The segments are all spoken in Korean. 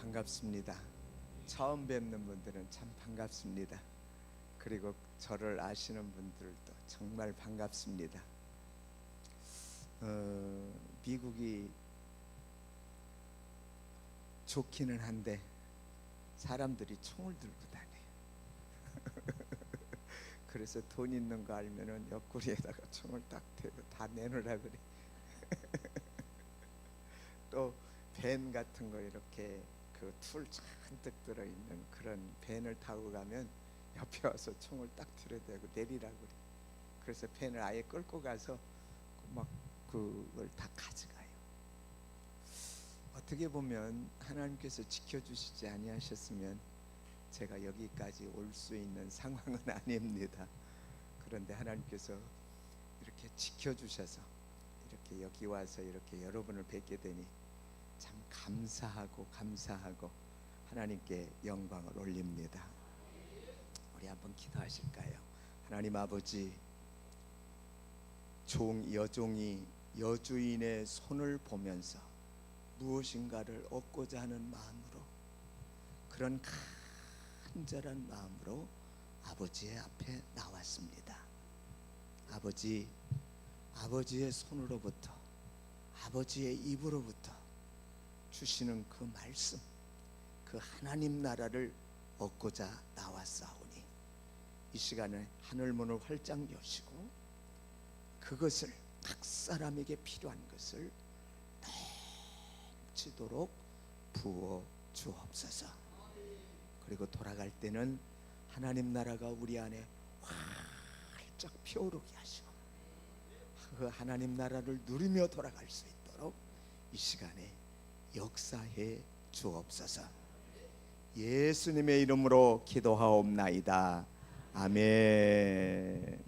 반갑습니다. 처음 뵙는 분들은 참 반갑습니다. 그리고 저를 아시는 분들도 정말 반갑습니다. 미국이 좋기는 한데 사람들이 총을 들고 다녀요. 그래서 돈 있는 거 알면은 옆구리에다가 총을 딱 대고 다 내놓으라 그래. 또 밴 같은 거 이렇게 그 툴 잔뜩 들어있는 그런 밴을 타고 가면 옆에 와서 총을 딱 들여대고 내리라 그래. 그래서 밴을 아예 끌고 가서 막 그걸 다 가져가요. 어떻게 보면 하나님께서 지켜주시지 아니하셨으면 제가 여기까지 올 수 있는 상황은 아닙니다. 그런데 하나님께서 이렇게 지켜주셔서 이렇게 여기 와서 이렇게 여러분을 뵙게 되니 참 감사하고 하나님께 영광을 올립니다. 우리 한번 기도하실까요? 하나님 아버지, 여종이 여주인의 손을 보면서 무엇인가를 얻고자 하는 마음으로, 그런 간절한 마음으로 아버지의 앞에 나왔습니다. 아버지의 손으로부터, 아버지의 입으로부터 주시는 그 말씀, 그 하나님 나라를 얻고자 나왔사오니 이 시간에 하늘문을 활짝 여시고 그것을 각 사람에게 필요한 것을 넘치도록 부어 주옵소서. 그리고 돌아갈 때는 하나님 나라가 우리 안에 활짝 피어오르게 하시고 그 하나님 나라를 누리며 돌아갈 수 있도록 이 시간에 역사해 주옵소서. 예수님의 이름으로 기도하옵나이다. 아멘.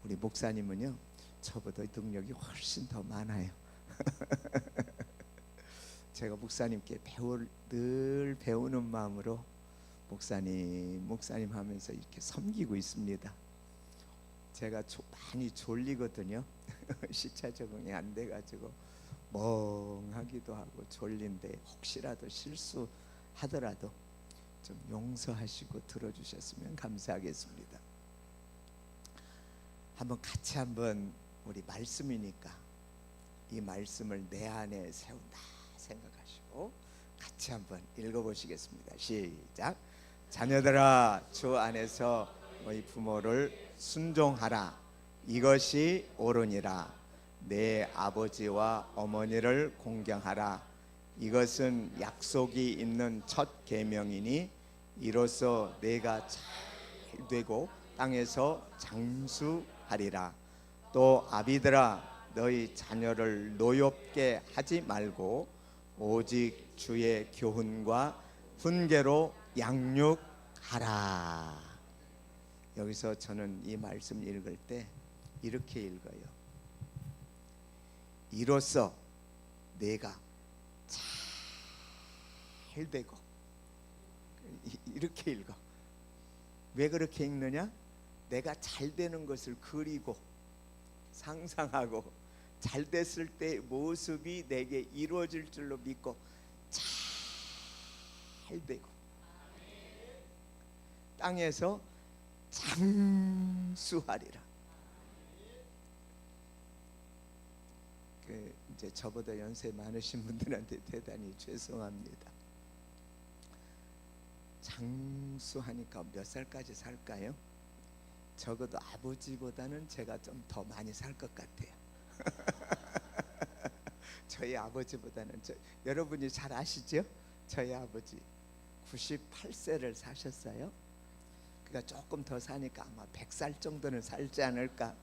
우리 목사님은요, 저보다 능력이 훨씬 더 많아요. 제가 목사님께 늘 배우는 마음으로 목사님 하면서 이렇게 섬기고 있습니다. 제가 많이 졸리거든요. 시차 적응이 안 돼가지고 멍하기도 하고 졸린데 혹시라도 실수하더라도 좀 용서하시고 들어주셨으면 감사하겠습니다. 같이 우리 말씀이니까 이 말씀을 내 안에 세운다 생각하시고 같이 한번 읽어보시겠습니다. 시작. 자녀들아, 주 안에서 너희 부모를 순종하라. 이것이 옳으니라. 내 아버지와 어머니를 공경하라. 이것은 약속이 있는 첫 계명이니 이로써 내가 잘 되고 땅에서 장수하리라. 또 아비들아, 너희 자녀를 노엽게 하지 말고 오직 주의 교훈과 훈계로 양육하라. 여기서 저는 이 말씀 읽을 때 이렇게 읽어요. 이로써 내가 잘 되고, 이렇게 읽어. 왜 그렇게 읽느냐? 내가 잘 되는 것을 그리고 상상하고 잘 됐을 때 모습이 내게 이루어질 줄로 믿고 잘 되고 땅에서 장수하리라. 이제 저보다 연세 많으신 분들한테 대단히 죄송합니다. 장수하니까 몇 살까지 살까요? 적어도 아버지보다는 제가 좀 더 많이 살 것 같아요. 저희 아버지보다는 여러분이 잘 아시죠? 저희 아버지 98세를 사셨어요. 그러니까 조금 더 사니까 아마 100살 정도는 살지 않을까.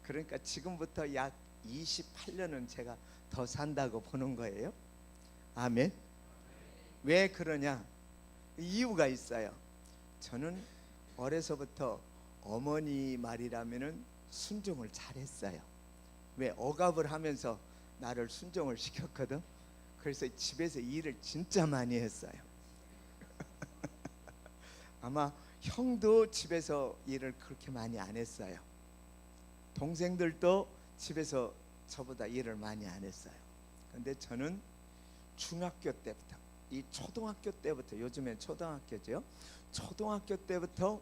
그러니까 지금부터 약 28년은 제가 더 산다고 보는 거예요. 아멘. 왜 그러냐? 이유가 있어요. 저는 어려서부터 어머니 말이라면은 순종을 잘했어요. 왜? 억압을 하면서 나를 순종을 시켰거든. 그래서 집에서 일을 진짜 많이 했어요. 아마 형도 집에서 일을 그렇게 많이 안 했어요. 동생들도 집에서 저보다 일을 많이 안 했어요. 근데 저는 중학교 때부터, 이 초등학교 때부터, 요즘엔 초등학교죠. 초등학교 때부터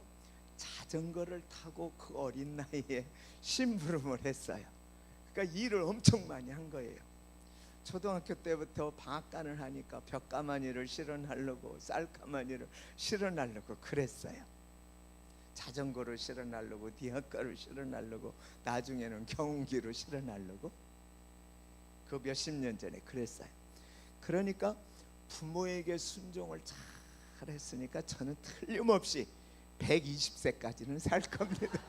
자전거를 타고 그 어린 나이에 심부름을 했어요. 그러니까 일을 엄청 많이 한 거예요. 초등학교 때부터 방앗간을 하니까 벽가마니를 실어나르고 쌀가마니를 실어나르고 그랬어요. 자전거를 실어나르고 디아가를 실어나르고 나중에는 경운기로 실어나르고, 그 몇십 년 전에 그랬어요. 그러니까 부모에게 순종을 잘 했으니까 저는 틀림없이 120세까지는 살 겁니다.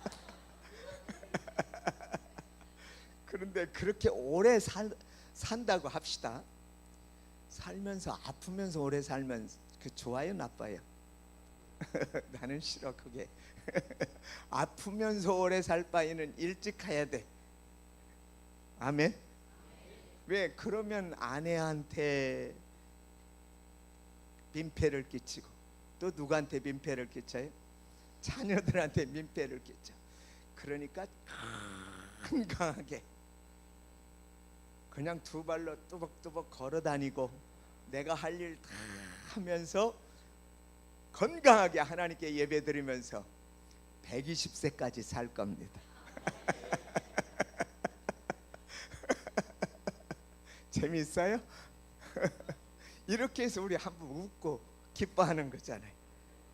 그런데 그렇게 오래 산다고 합시다. 살면서 아프면서 오래 살면 그 좋아요, 나빠요? 나는 싫어 그게. 아프면서 오래 살 바에는 일찍 가야 돼. 아멘. 왜? 그러면 아내한테 민폐를 끼치고, 또 누구한테 민폐를 끼쳐요? 자녀들한테 민폐를 끼쳐. 그러니까 건강하게 그냥 두 발로 뚜벅뚜벅 걸어 다니고 내가 할 일 다 하면서 건강하게 하나님께 예배 드리면서 120세까지 살 겁니다. 재미있어요? 이렇게 해서 우리 한번 웃고 기뻐하는 거잖아요.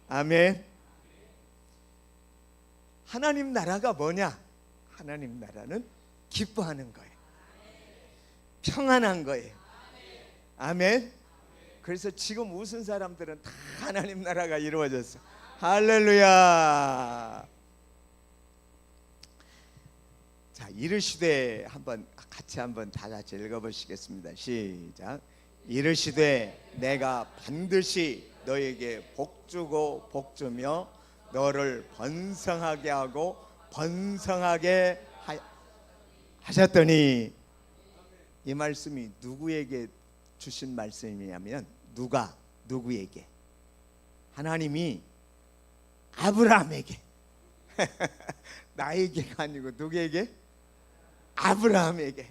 아멘. 하나님 나라가 뭐냐? 하나님 나라는 기뻐하는 거예요. 평안한 거예요. 아멘. 그래서 지금 웃은 사람들은 다 하나님 나라가 이루어졌어. 할렐루야. 자, 이르시되 한번 같이 한번 다 같이 읽어보시겠습니다. 시작. 이르시되 내가 반드시 너에게 복주고 복주며 너를 번성하게 하고 번성하게 하셨더니, 이 말씀이 누구에게 주신 말씀이냐면, 누구에게? 하나님이 아브라함에게. 나에게가 아니고 누구에게? 아브라함에게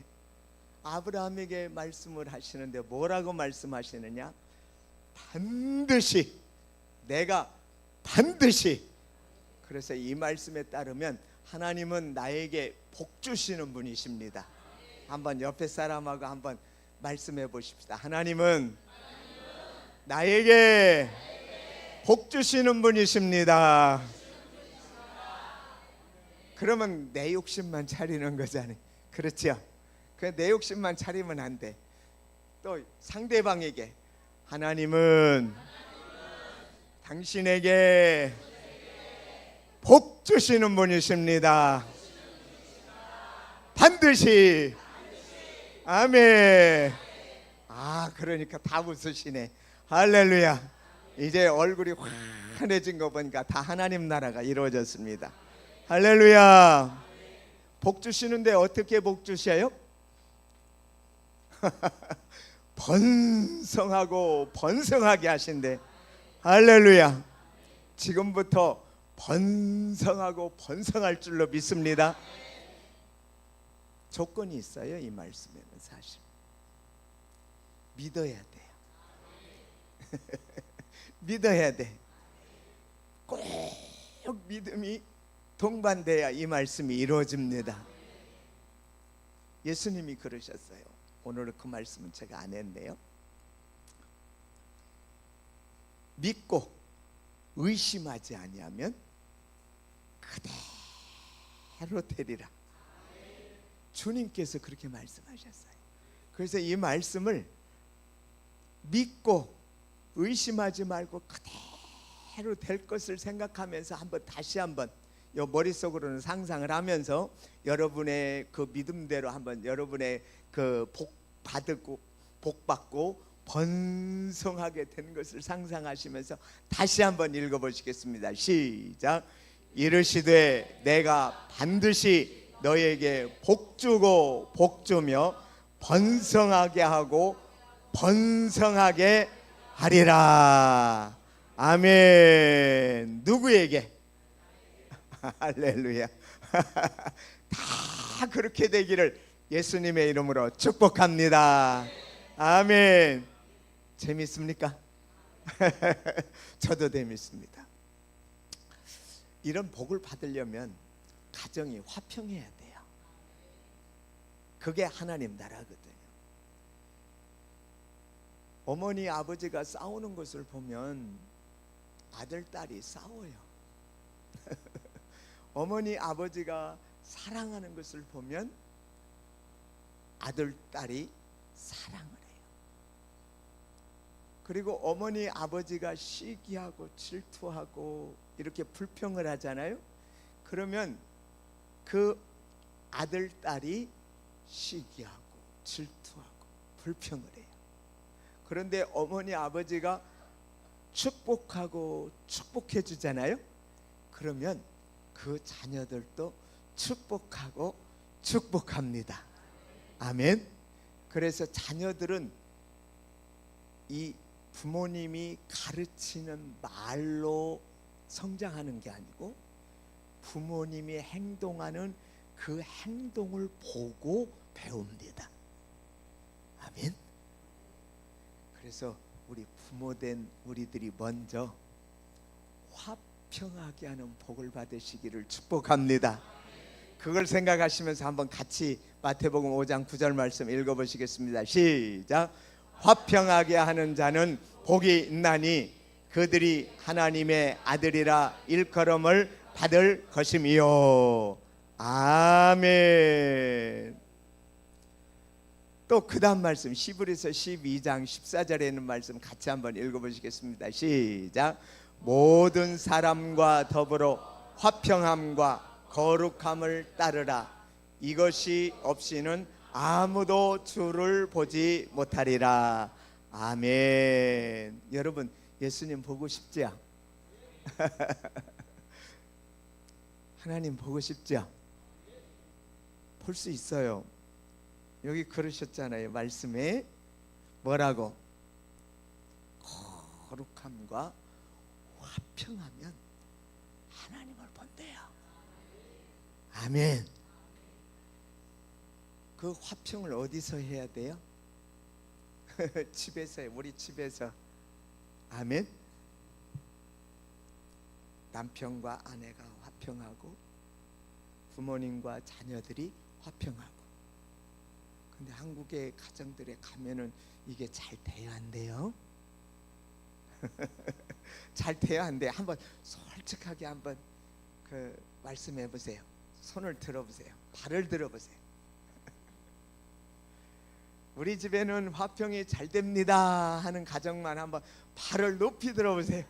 말씀을 하시는데 뭐라고 말씀하시느냐? 반드시, 내가 반드시. 그래서 이 말씀에 따르면 하나님은 나에게 복 주시는 분이십니다. 한번 옆에 사람하고 한번 말씀해 보십시다. 하나님은 나에게 복 주시는 분이십니다. 그러면 내 욕심만 차리는 거잖아요. 그렇죠? 내 욕심만 차리면 안 돼. 또 상대방에게, 하나님은 당신에게 복 주시는 분이십니다. 반드시. 아멘. 그러니까 다 웃으시네. 할렐루야. 이제 얼굴이 환해진 거 보니까 다 하나님 나라가 이루어졌습니다. 할렐루야. 복 주시는데 어떻게 복 주셔요? 번성하고 번성하게 하신대. 할렐루야. 지금부터 번성하고 번성할 줄로 믿습니다. 조건이 있어요. 이 말씀에는 사실 믿어야 돼요. 믿어야 돼. 꼭 믿음이 동반돼야 이 말씀이 이루어집니다. 예수님이 그러셨어요. 오늘 그 말씀은 제가 안 했네요. 믿고 의심하지 아니하면 그대로 되리라. 주님께서 그렇게 말씀하셨어요. 그래서 이 말씀을 믿고 의심하지 말고 그대로 될 것을 생각하면서 다시 한번 요 머릿속으로는 상상을 하면서 여러분의 그 믿음대로 한번 여러분의 그 복 받고 번성하게 된 것을 상상하시면서 다시 한번 읽어보시겠습니다. 시작. 이르시되 내가 반드시 너에게 복주고 복주며 번성하게 하고 번성하게 하리라. 아멘. 누구에게? 할렐루야. 다 그렇게 되기를 예수님의 이름으로 축복합니다. 아멘. 재밌습니까? 저도 재밌습니다. 이런 복을 받으려면 가정이 화평해야 돼요. 그게 하나님 나라거든요. 어머니 아버지가 싸우는 것을 보면 아들 딸이 싸워요. 어머니 아버지가 사랑하는 것을 보면 아들 딸이 사랑을 해요. 그리고 어머니 아버지가 시기하고 질투하고 이렇게 불평을 하잖아요. 그러면 그 아들 딸이 시기하고 질투하고 불평을 해요. 그런데 어머니 아버지가 축복하고 축복해 주잖아요. 그러면 그 자녀들도 축복하고 축복합니다. 아멘. 그래서 자녀들은 이 부모님이 가르치는 말로 성장하는 게 아니고 부모님이 행동하는 그 행동을 보고 배웁니다. 아멘. 그래서 우리 부모된 우리들이 먼저 화평하게 하는 복을 받으시기를 축복합니다. 그걸 생각하시면서 한번 같이 마태복음 5장 9절 말씀 읽어보시겠습니다. 시작. 화평하게 하는 자는 복이 있나니 그들이 하나님의 아들이라 일컬음을 받을 것임이요. 아멘. 또 그 다음 말씀 히브리서 12장 14절에 있는 말씀 같이 한번 읽어보시겠습니다. 시작. 모든 사람과 더불어 화평함과 거룩함을 따르라. 이것이 없이는 아무도 주를 보지 못하리라. 아멘. 여러분 예수님 보고 싶지요? 하나님 보고 싶지요? 볼 수 있어요. 여기 그러셨잖아요. 말씀에 뭐라고? 거룩함과 화평하면 하나님을 본대요. 아멘. 그 화평을 어디서 해야 돼요? 집에서요. 우리 집에서. 아멘. 남편과 아내가 화평하고 부모님과 자녀들이 화평하고. 근데 한국의 가정들에 가면은 이게 잘 돼야 안 돼요? 잘 돼야 안 돼. 한번 솔직하게 한번 그 말씀해 보세요. 손을 들어보세요. 발을 들어보세요. 우리 집에는 화평이 잘 됩니다 하는 가정만 한번 발을 높이 들어보세요.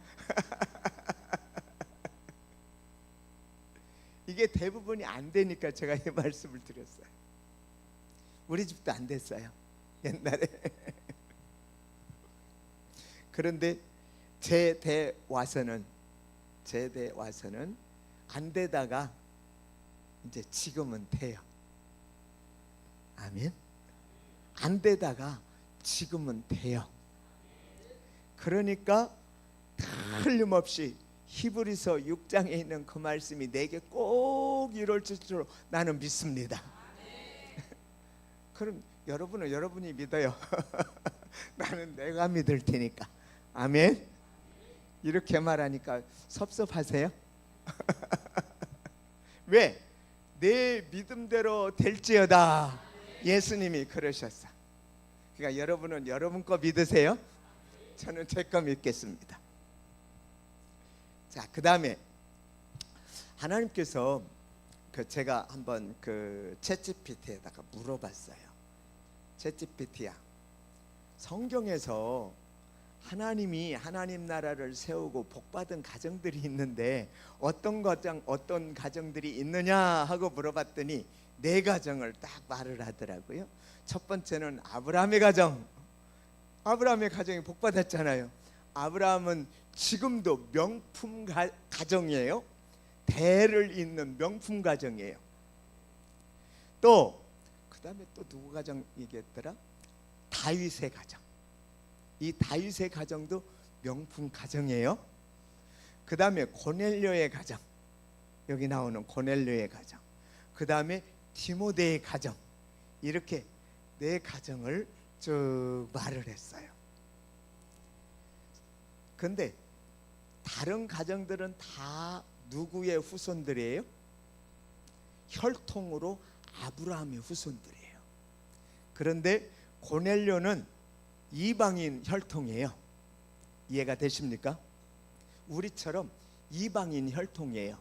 이게 대부분이 안 되니까 제가 이 말씀을 드렸어요. 우리 집도 안 됐어요. 옛날에. 그런데 제대 와서는 안 되다가 이제 지금은 돼요. 아멘. 안 되다가 지금은 돼요. 그러니까 틀림없이 히브리서 6장에 있는 그 말씀이 내게 꼭 이룰 줄로 나는 믿습니다. 그럼 여러분은 여러분이 믿어요. 나는 내가 믿을 테니까. 아멘. 이렇게 말하니까 섭섭하세요? 왜? 내 믿음대로 될지어다. 예수님이 그러셨어. 그러니까 여러분은 여러분 거 믿으세요? 저는 제 거 믿겠습니다. 자, 그 다음에 하나님께서 제가 한번 챗GPT에다가 물어봤어요. 챗GPT야, 성경에서 하나님이 하나님 나라를 세우고 복받은 가정들이 있는데 어떤 가정들이 있느냐 하고 물어봤더니 4가정을 딱 말을 하더라고요. 첫 번째는 아브라함의 가정. 아브라함의 가정이 복받았잖아요. 아브라함은 지금도 명품 가정이에요. 대를 잇는 명품 가정이에요. 또 그 다음에 또 누구 가정 얘기했더라? 다윗의 가정. 이 다윗의 가정도 명품 가정이에요. 그 다음에 고넬료의 가정. 여기 나오는 고넬료의 가정. 그 다음에 디모데의 가정. 이렇게 4가정을 쭉 말을 했어요. 근데 다른 가정들은 다 누구의 후손들이에요? 혈통으로 아브라함의 후손들이에요. 그런데 고넬료는 이방인 혈통이에요. 이해가 되십니까? 우리처럼 이방인 혈통이에요.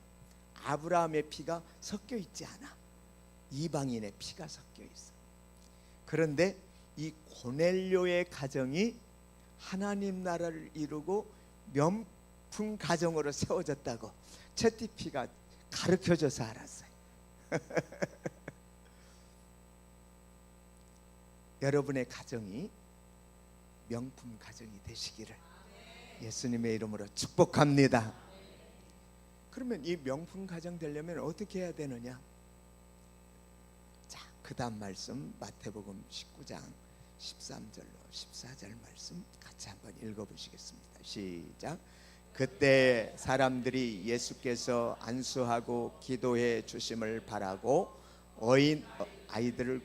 아브라함의 피가 섞여 있지 않아. 이방인의 피가 섞여 있어. 그런데 이 고넬료의 가정이 하나님 나라를 이루고 명품 가정으로 세워졌다고 채티피가 가르쳐줘서 알았어요. 여러분의 가정이 명품 가정이 되시기를 예수님의 이름으로 축복합니다. 그러면 이 명품 가정 되려면 어떻게 해야 되느냐? 자, 그 다음 말씀 마태복음 19장 13절로 14절 말씀 같이 한번 읽어보시겠습니다. 시작. 그때 사람들이 예수께서 안수하고 기도해 주심을 바라고 어린 아이들을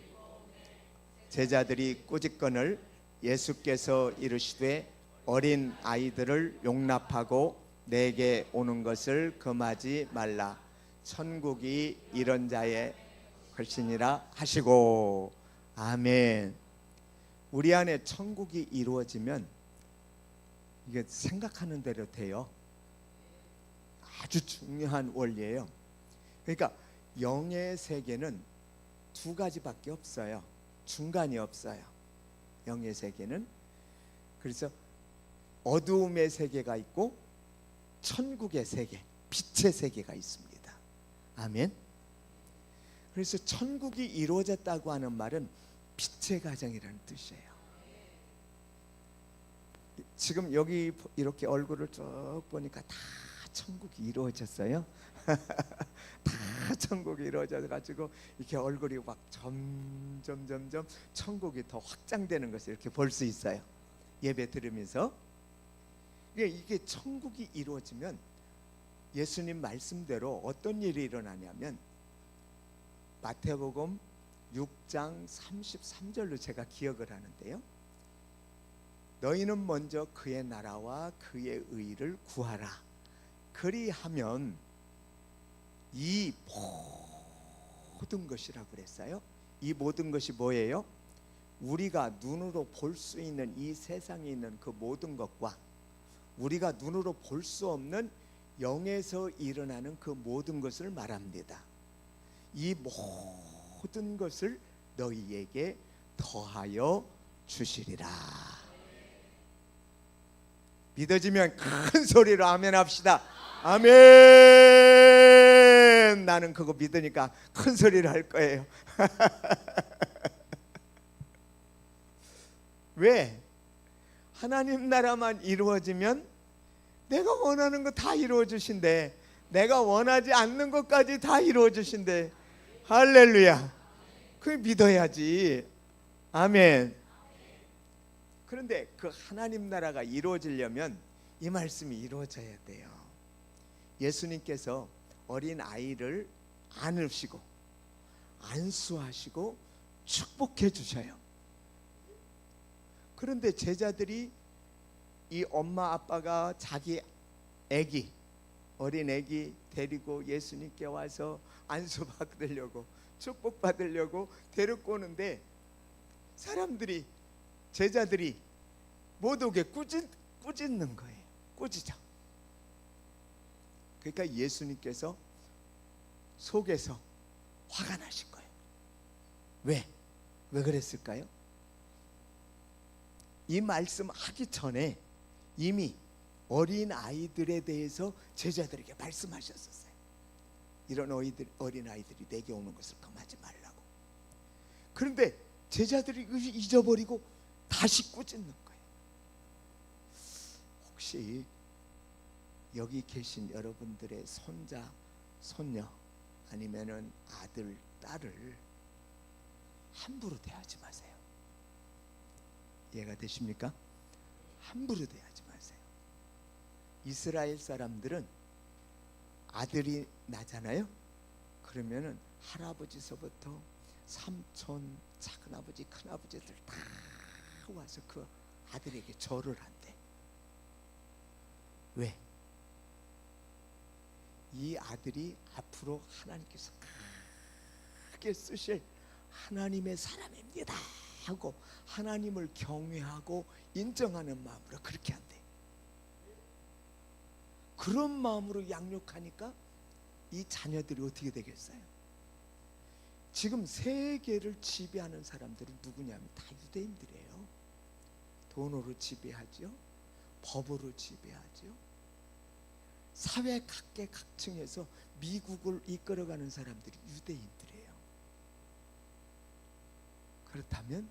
제자들이 꾸짖거늘 예수께서 이르시되 어린 아이들을 용납하고 내게 오는 것을 금하지 말라. 천국이 이런 자의 것이니라 하시고. 아멘. 우리 안에 천국이 이루어지면 이게 생각하는 대로 돼요. 아주 중요한 원리예요. 그러니까 영의 세계는 두 가지밖에 없어요. 중간이 없어요. 영의 세계는. 그래서 어두움의 세계가 있고 천국의 세계, 빛의 세계가 있습니다. 아멘. 그래서 천국이 이루어졌다고 하는 말은 빛의 가정이라는 뜻이에요. 지금 여기 이렇게 얼굴을 쭉 보니까 다 천국이 이루어졌어요. 다 천국이 이루어져 가지고 이렇게 얼굴이 막 점점 천국이 더 확장되는 것을 이렇게 볼 수 있어요. 예배 들으면서. 이게 천국이 이루어지면 예수님 말씀대로 어떤 일이 일어나냐면 마태복음 6장 33절로 제가 기억을 하는데요. 너희는 먼저 그의 나라와 그의 의를 구하라. 그리하면 이 모든 것이라고 그랬어요. 이 모든 것이 뭐예요? 우리가 눈으로 볼 수 있는 이 세상에 있는 그 모든 것과 우리가 눈으로 볼 수 없는 영에서 일어나는 그 모든 것을 말합니다. 이 모든 것을 너희에게 더하여 주시리라. 믿어지면 큰 소리로 아멘 합시다. 아멘. 나는 그거 믿으니까 큰 소리로 할 거예요. 왜? 하나님 나라만 이루어지면 내가 원하는 거 다 이루어 주신대. 내가 원하지 않는 것까지 다 이루어 주신대. 할렐루야. 그 믿어야지. 아멘. 그런데 그 하나님 나라가 이루어지려면 이 말씀이 이루어져야 돼요. 예수님께서 어린 아이를 안으시고 안수하시고 축복해 주셔요. 그런데 제자들이 이 엄마 아빠가 자기 아기, 어린 아기 데리고 예수님께 와서 안수 받으려고 축복 받으려고 데리고 오는데 사람들이 제자들이 못 오게 꾸짖는 거예요. 꾸짖어. 그러니까 예수님께서 속에서 화가 나신 거예요. 왜 그랬을까요? 이 말씀 하기 전에 이미 어린 아이들에 대해서 제자들에게 말씀하셨었어요. 이런 어린 아이들이 내게 오는 것을 금하지 말라고. 그런데 제자들이 잊어버리고 다시 꾸짖는 거예요. 혹시 여기 계신 여러분들의 손자, 손녀 아니면은 아들, 딸을 함부로 대하지 마세요. 이해가 되십니까? 함부로 대하지 마세요. 이스라엘 사람들은 아들이 나잖아요. 그러면은 할아버지서부터 삼촌, 작은아버지, 큰아버지들 다 와서 그 아들에게 절을 한대. 왜? 이 아들이 앞으로 하나님께서 크게 쓰실 하나님의 사람입니다 하고 하나님을 경외하고 인정하는 마음으로 그렇게 한대. 그런 마음으로 양육하니까 이 자녀들이 어떻게 되겠어요? 지금 세계를 지배하는 사람들은 누구냐면 다 유대인들이에요. 돈으로 지배하죠. 법으로 지배하죠. 사회 각계각층에서 미국을 이끌어가는 사람들이 유대인들이에요. 그렇다면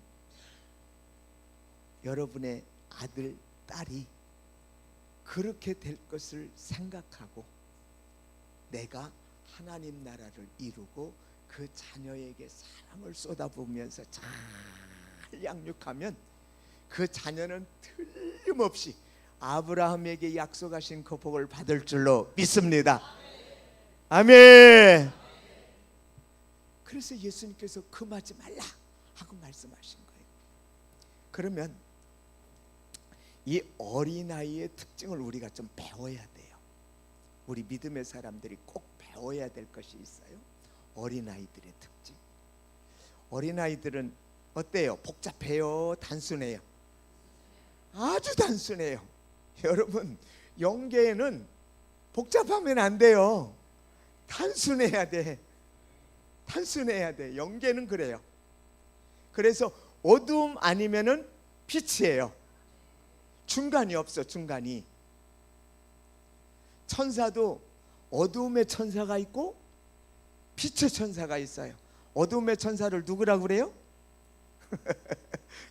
여러분의 아들, 딸이 그렇게 될 것을 생각하고 내가 하나님 나라를 이루고 그 자녀에게 사랑을 쏟아부으면서 잘 양육하면 그 자녀는 틀림없이 아브라함에게 약속하신 그 복을 받을 줄로 믿습니다. 아멘. 그래서 예수님께서 금하지 말라 하고 말씀하신 거예요. 그러면 이 어린아이의 특징을 우리가 좀 배워야 돼요. 우리 믿음의 사람들이 꼭 배워야 될 것이 있어요. 어린아이들의 특징. 어린아이들은 어때요? 복잡해요? 단순해요? 아주 단순해요. 여러분, 영계에는 복잡하면 안 돼요. 단순해야 돼. 단순해야 돼. 영계는 그래요. 그래서 어두움 아니면은 빛이에요. 중간이 없어. 중간이. 천사도 어두움의 천사가 있고 빛의 천사가 있어요. 어두움의 천사를 누구라고 그래요?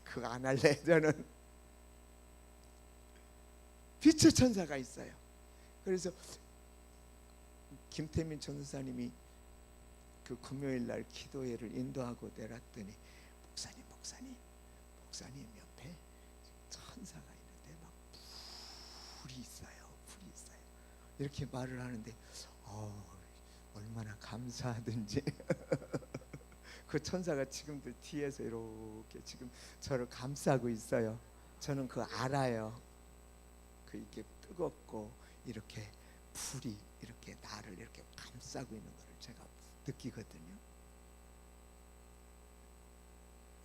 그거 안 할래. 저는 빛의 천사가 있어요. 그래서 김태민 전도사님이 그 금요일 날 기도회를 인도하고 내렸더니 목사님 옆에 천사가 있는데 막 불이 있어요. 이렇게 말을 하는데 얼마나 감사하든지. 그 천사가 지금도 뒤에서 이렇게 지금 저를 감싸고 있어요. 저는 그거 알아요. 그 이렇게 뜨겁고 이렇게 불이 이렇게 나를 이렇게 감싸고 있는 것을 제가 느끼거든요.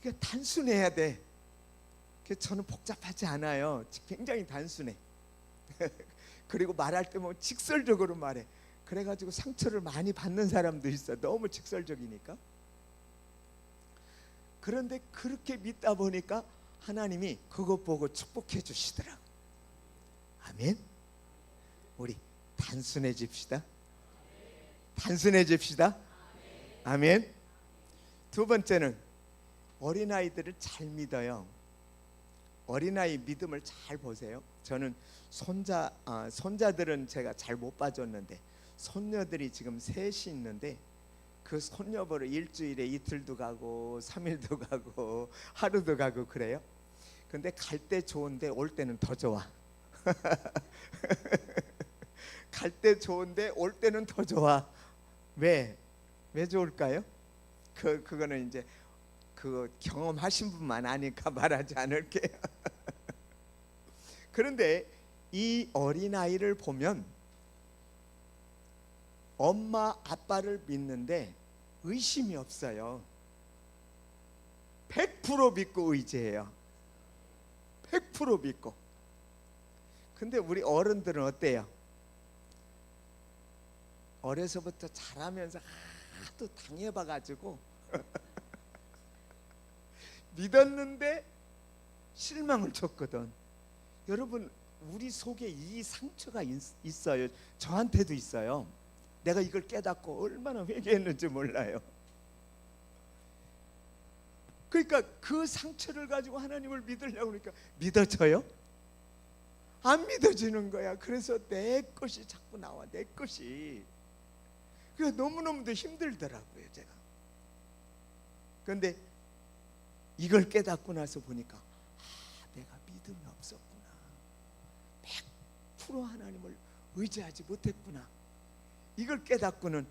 그러니까 단순해야 돼. 저는 복잡하지 않아요. 굉장히 단순해. 그리고 말할 때 뭐 직설적으로 말해. 그래가지고 상처를 많이 받는 사람도 있어. 너무 직설적이니까. 그런데 그렇게 믿다 보니까 하나님이 그것 보고 축복해 주시더라고. 아멘. 우리 단순해집시다. 단순해집시다. 아멘. 두 번째는 어린아이들을 잘 믿어요. 어린아이 믿음을 잘 보세요. 저는 손자들은 제가 잘 못 봐줬는데 손녀들이 지금 셋이 있는데 그 손녀 보러 일주일에 이틀도 가고 3일도 가고 하루도 가고 그래요. 근데 갈 때 좋은데 올 때는 더 좋아. 갈 때 좋은데 올 때는 더 좋아. 왜 좋을까요? 그거는 이제 그 경험하신 분만 아니까 말하지 않을게요. 그런데 이 어린아이를 보면 엄마 아빠를 믿는데 의심이 없어요. 100% 믿고 의지해요. 100% 믿고. 근데 우리 어른들은 어때요? 어려서부터 자라면서 하도 당해봐가지고 믿었는데 실망을 줬거든. 여러분, 우리 속에 이 상처가 있어요. 저한테도 있어요. 내가 이걸 깨닫고 얼마나 회개했는지 몰라요. 그러니까 그 상처를 가지고 하나님을 믿으려고 그러니까 믿어져요? 안 믿어지는 거야. 그래서 내 것이 자꾸 나와. 내 것이. 그래서 너무너무도 힘들더라고요, 제가. 그런데 이걸 깨닫고 나서 보니까 내가 믿음이 없었구나. 100% 하나님을 의지하지 못했구나. 이걸 깨닫고는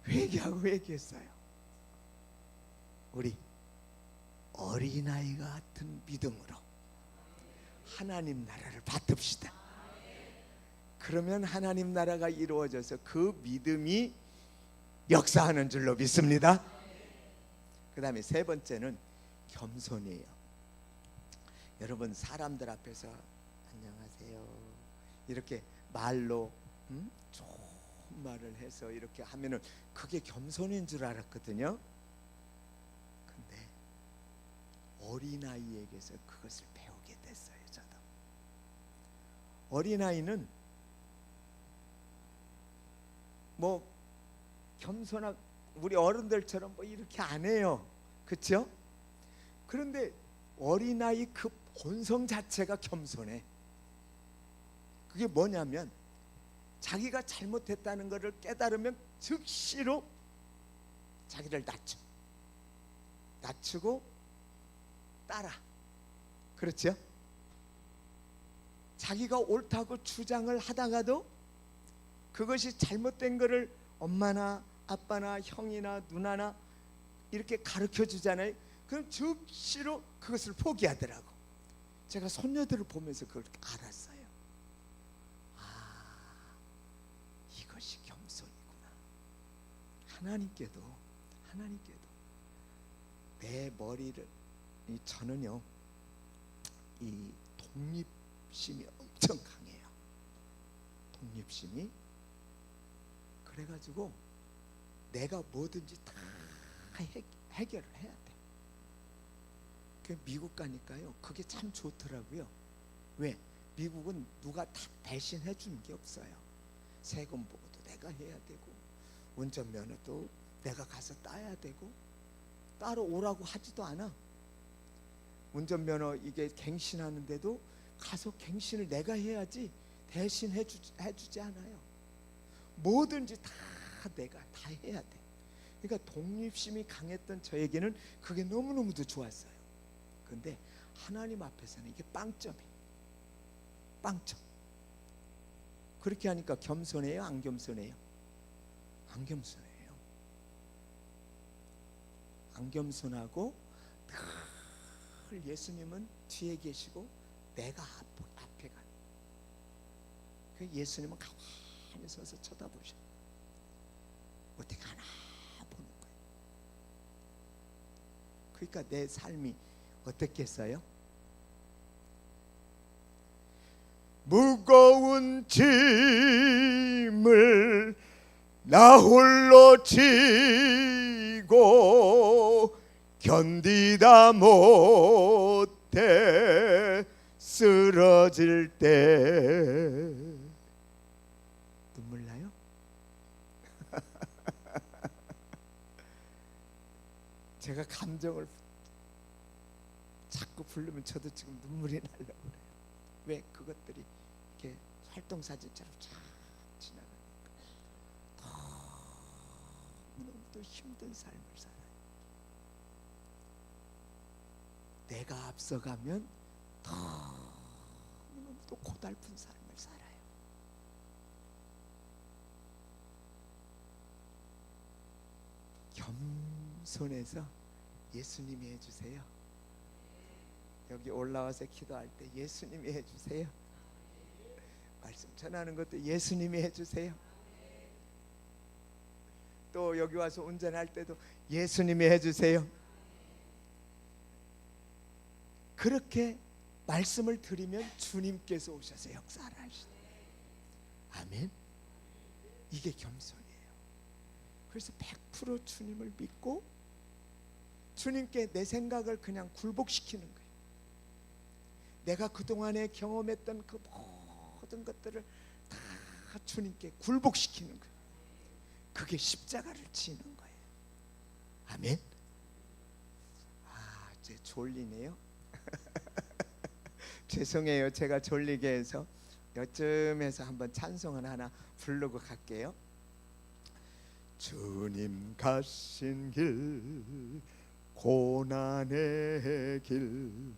회개했어요. 우리 어린아이 같은 믿음으로 하나님 나라를 받듭시다. 그러면 하나님 나라가 이루어져서 그 믿음이 역사하는 줄로 믿습니다. 그 다음에 세 번째는 겸손이에요. 여러분, 사람들 앞에서 안녕하세요 이렇게 말로 좋은 말을 해서 이렇게 하면은 그게 겸손인 줄 알았거든요. 근데 어린아이에게서 그것을 배우게 됐어요. 저도 어린아이는 뭐 겸손한 우리 어른들처럼 뭐 이렇게 안 해요. 그렇죠? 그런데 어린아이 그 본성 자체가 겸손해. 그게 뭐냐면 자기가 잘못했다는 것을 깨달으면 즉시로 자기를 낮추고 따라. 그렇죠? 자기가 옳다고 주장을 하다가도 그것이 잘못된 것을 엄마나 아빠나 형이나 누나나 이렇게 가르쳐 주잖아요. 그럼 즉시로 그것을 포기하더라고. 제가 손녀들을 보면서 그걸 알았어요. 아, 이것이 겸손이구나. 하나님께도 내 머리를 저는요 이 독립심이 엄청 강해요. 독립심이. 그래가지고 내가 뭐든지 다 해결을 해야 돼. 그 미국 가니까요 그게 참 좋더라고요. 왜? 미국은 누가 다 대신해 주는 게 없어요. 세금 보고도 내가 해야 되고 운전면허도 내가 가서 따야 되고 따로 오라고 하지도 않아. 운전면허 이게 갱신하는데도 가서 갱신을 내가 해야지 대신 해주지 않아요. 뭐든지 다 내가 다 해야 돼. 그러니까 독립심이 강했던 저에게는 그게 너무너무도 좋았어요. 근데 하나님 앞에서는 이게 빵점이에요. 빵점. 그렇게 하니까 겸손해요? 안 겸손해요? 안 겸손해요. 안 겸손하고 늘 예수님은 뒤에 계시고 내가 앞에 가는. 그 예수님은 가만히 서서 쳐다보셔. 어떻게 하나 보는 거예요. 그러니까 내 삶이 어떻겠어요? 무거운 짐을 나 홀로 지고 견디다 못해 쓰러질 때 눈물 나요? 제가 감정을 자꾸 부르면 저도 지금 눈물이 나려고 그래요. 왜? 그것들이 이렇게 활동사진처럼 쫙 지나가니까 너무너무 힘든 삶을 살아요. 내가 앞서가면 너무너무 고달픈 삶을 살아요. 겸손해서 예수님이 해주세요. 여기 올라와서 기도할 때 예수님이 해주세요. 말씀 전하는 것도 예수님이 해주세요. 또 여기 와서 운전할 때도 예수님이 해주세요. 그렇게 말씀을 드리면 주님께서 오셔서 역사를 하시네. 아멘. 이게 겸손이에요. 그래서 100% 주님을 믿고 주님께 내 생각을 그냥 굴복시키는 거예요. 내가 그동안에 경험했던 그 모든 것들을 다 주님께 굴복시키는 거예요. 그게 십자가를 지는 거예요. 아멘. 아, 이제 졸리네요. 죄송해요. 제가 졸리게 해서 요쯤에서 한번 찬송을 하나 부르고 갈게요. 주님 가신 길, 고난의 길,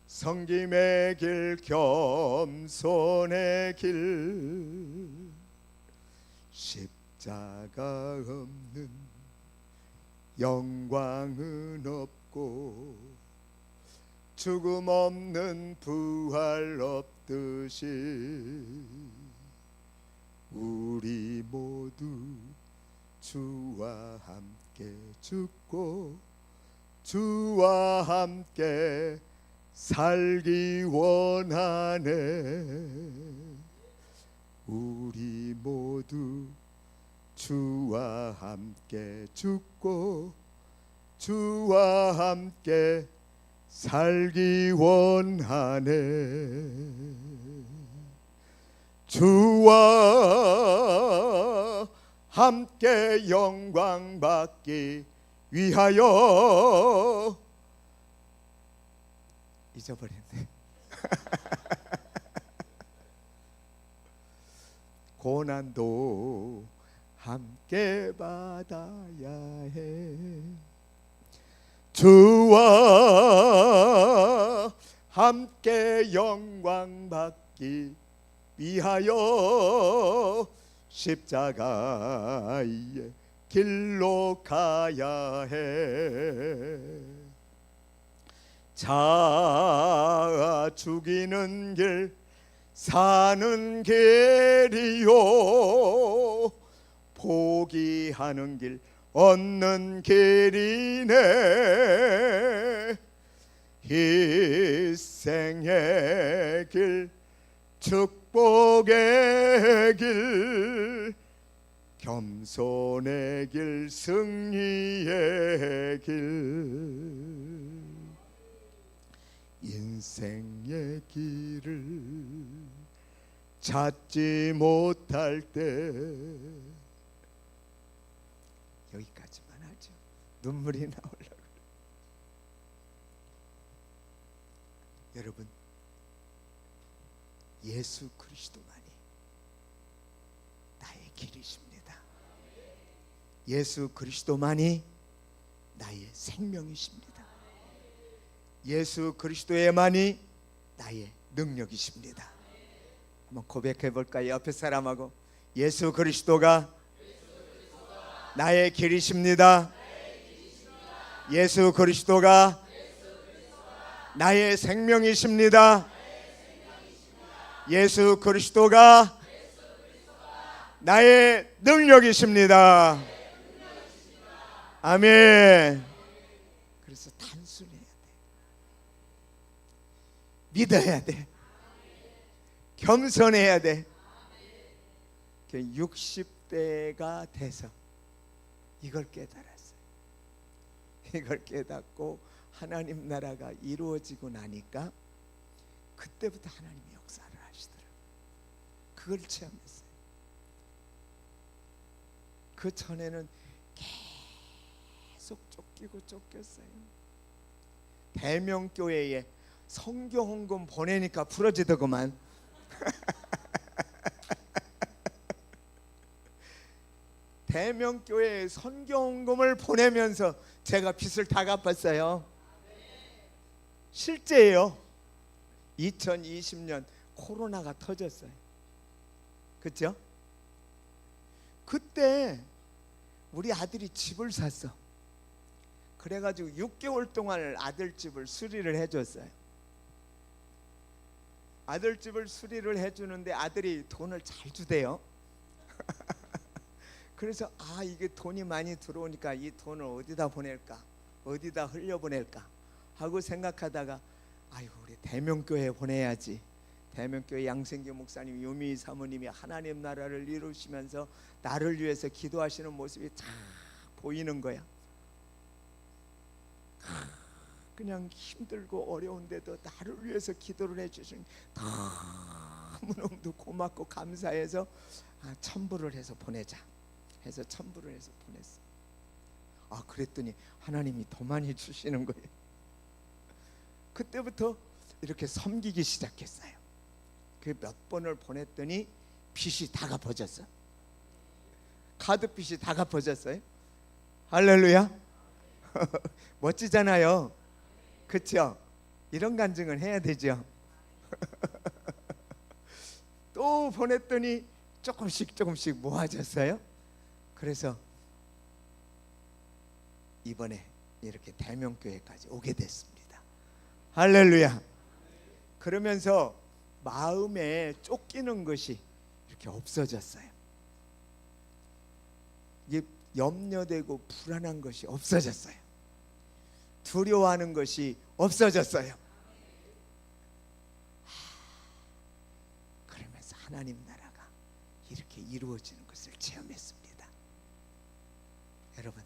성김의 길, 겸손의 길, 십자가 없는 영광은 없고 죽음 없는 부활 없듯이 우리 모두 주와 함께 죽고 주와 함께 살기 원하네. 우리 모두 주와 함께 죽고 주와 함께 살기 원하네. 주와 함께 영광 받기 위하여. 잊어버렸네. 고난도 함께 받아야 해. 주와 함께 영광 받기 위하여 십자가의 길로 가야 해. 자 죽이는 길 사는 길이요 포기하는 길 얻는 길이네. 희생의 길 축복의 길 겸손의 길 승리의 길. 인생의 길을 찾지 못할 때 여기까지만 하죠. 눈물이 나오려고. 여러분, 예수 그리스도만이 나의 길이십니다. 예수 그리스도만이 나의 생명이십니다. 예수 그리스도에만이 나의 능력이십니다. 한번 고백해 볼까요? 옆에 사람하고 예수 그리스도가 나의 길이십니다. 예수 그리스도가 나의 생명이십니다. 예수 그리스도가 나의 능력이십니다. 아멘. 그래서 단순해야 돼. 믿어야 돼. 겸손해야 돼. 60대가 돼서 이걸 깨달았어요. 이걸 깨닫고 하나님 나라가 이루어지고 나니까 그때부터 하나님이 역사를 하시더라고요. 그걸 체험했어요. 그 전에는 계속 쫓기고 쫓겼어요. 대명교회에 성경 헌금 보내니까 부러지더구만. 대명교회에 성경 헌금을 보내면서 제가 빚을 다 갚았어요. 실제예요. 2020년 코로나가 터졌어요. 그렇죠? 그때 우리 아들이 집을 샀어. 그래가지고 6개월 동안 아들 집을 수리를 해줬어요. 아들 집을 수리를 해주는데 아들이 돈을 잘 주대요. 그래서 이게 돈이 많이 들어오니까 이 돈을 어디다 보낼까, 어디다 흘려보낼까 하고 생각하다가 우리 대명교회에 보내야지. 대명교회 양생규 목사님, 유미 사모님이 하나님 나라를 이루시면서 나를 위해서 기도하시는 모습이 쫙 보이는 거야. 그냥 힘들고 어려운데도 나를 위해서 기도를 해주신 너무너무 고맙고 감사해서 첨부를 해서 보내자 해서 첨부를 해서 보냈어. 그랬더니 하나님이 더 많이 주시는 거예요. 그때부터 이렇게 섬기기 시작했어요. 그 몇 번을 보냈더니 빚이 다 갚아졌어. 카드 빚이 다 갚아졌어요. 할렐루야. 멋지잖아요. 그렇죠? 이런 간증을 해야 되죠. 또 보냈더니 조금씩 모아졌어요. 그래서 이번에 이렇게 대명교회까지 오게 됐습니다. 할렐루야. 그러면서 마음에 쫓기는 것이 이렇게 없어졌어요. 이게 염려되고 불안한 것이 없어졌어요. 두려워하는 것이 없어졌어요. 그러면서 하나님 나라가 이렇게 이루어지는 것을 체험했습니다. 여러분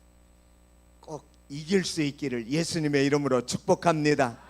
꼭 이길 수 있기를 예수님의 이름으로 축복합니다.